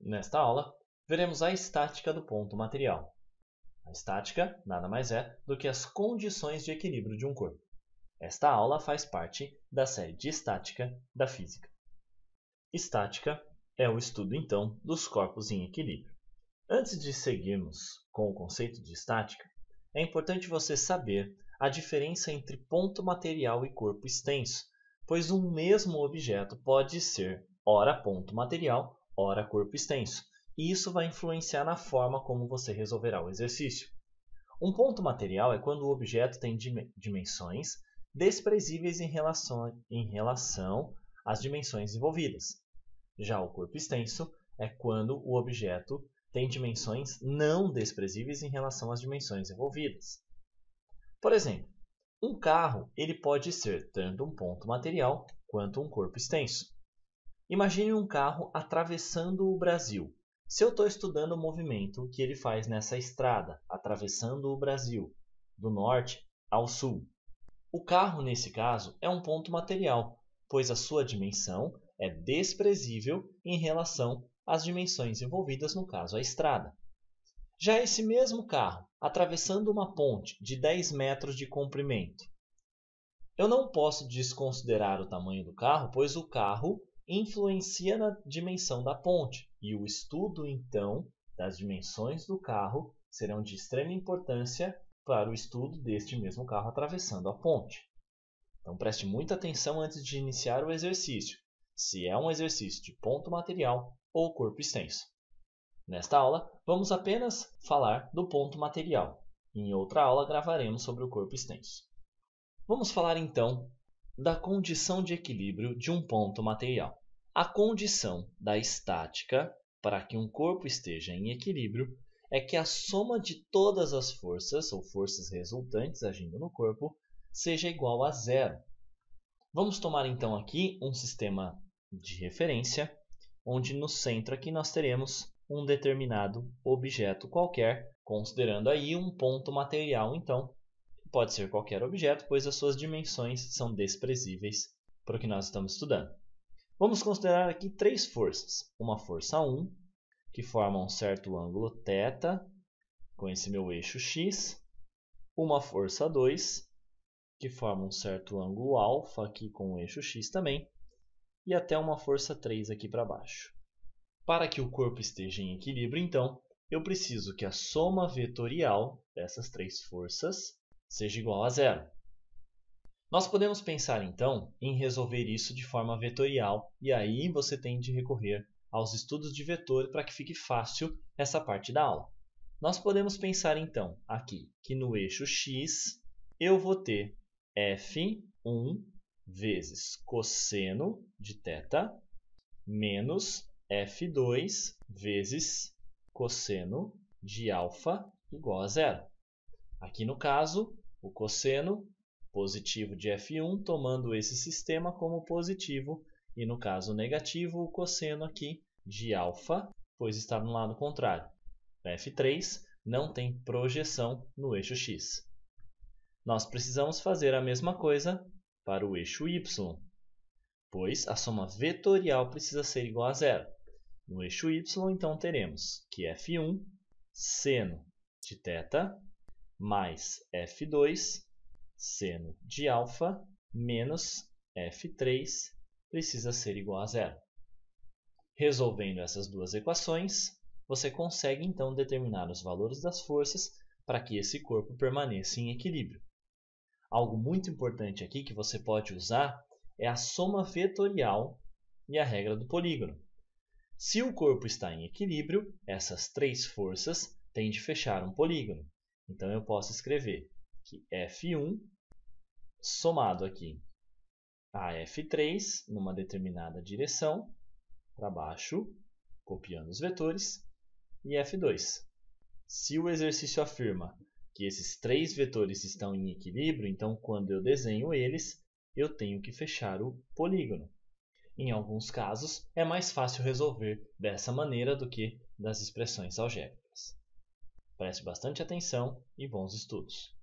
Nesta aula, veremos a estática do ponto material. A estática nada mais é do que as condições de equilíbrio de um corpo. Esta aula faz parte da série de estática da física. Estática é o estudo, então, dos corpos em equilíbrio. Antes de seguirmos com o conceito de estática, é importante você saber a diferença entre ponto material e corpo extenso, pois um mesmo objeto pode ser ora ponto material, ora corpo extenso, e isso vai influenciar na forma como você resolverá o exercício. Um ponto material é quando o objeto tem dimensões desprezíveis em relação às dimensões envolvidas. Já o corpo extenso é quando o objeto tem dimensões não desprezíveis em relação às dimensões envolvidas. Por exemplo, um carro ele pode ser tanto um ponto material quanto um corpo extenso. Imagine um carro atravessando o Brasil. Se eu estou estudando o movimento que ele faz nessa estrada, atravessando o Brasil, do norte ao sul. O carro, nesse caso, é um ponto material, pois a sua dimensão é desprezível em relação às dimensões envolvidas, no caso, a estrada. Já esse mesmo carro, atravessando uma ponte de 10 metros de comprimento, eu não posso desconsiderar o tamanho do carro, pois o carro influencia na dimensão da ponte, e o estudo, então, das dimensões do carro serão de extrema importância para o estudo deste mesmo carro atravessando a ponte. Então, preste muita atenção antes de iniciar o exercício, se é um exercício de ponto material ou corpo extenso. Nesta aula, vamos apenas falar do ponto material. Em outra aula, gravaremos sobre o corpo extenso. Vamos falar, então, da condição de equilíbrio de um ponto material. A condição da estática para que um corpo esteja em equilíbrio é que a soma de todas as forças, ou forças resultantes agindo no corpo, seja igual a zero. Vamos tomar então aqui um sistema de referência, onde no centro aqui nós teremos um determinado objeto qualquer, considerando aí um ponto material, então, pode ser qualquer objeto, pois as suas dimensões são desprezíveis para o que nós estamos estudando. Vamos considerar aqui três forças. Uma força 1, que forma um certo ângulo θ, com esse meu eixo x. Uma força 2, que forma um certo ângulo α, aqui com o eixo x também. E até uma força 3 aqui para baixo. Para que o corpo esteja em equilíbrio, então, eu preciso que a soma vetorial dessas três forças seja igual a zero. Nós podemos pensar, então, em resolver isso de forma vetorial, e aí você tem de recorrer aos estudos de vetor para que fique fácil essa parte da aula. Nós podemos pensar, então, aqui, que no eixo x eu vou ter f1 vezes cosseno de θ menos f2 vezes cosseno de α igual a zero. Aqui no caso, o cosseno positivo de f1, tomando esse sistema como positivo, e no caso negativo, o cosseno aqui de α, pois está no lado contrário. f3 não tem projeção no eixo x. Nós precisamos fazer a mesma coisa para o eixo y, pois a soma vetorial precisa ser igual a zero. No eixo y, então, teremos que f1 seno de θ mais f2 seno de α menos f3 precisa ser igual a zero. Resolvendo essas duas equações, você consegue então determinar os valores das forças para que esse corpo permaneça em equilíbrio. Algo muito importante aqui que você pode usar é a soma vetorial e a regra do polígono. Se o corpo está em equilíbrio, essas três forças têm de fechar um polígono. Então, eu posso escrever que f1 somado aqui a f3 numa determinada direção, para baixo, copiando os vetores, e f2. Se o exercício afirma que esses três vetores estão em equilíbrio, então, quando eu desenho eles, eu tenho que fechar o polígono. Em alguns casos, é mais fácil resolver dessa maneira do que das expressões algébricas. Preste bastante atenção e bons estudos!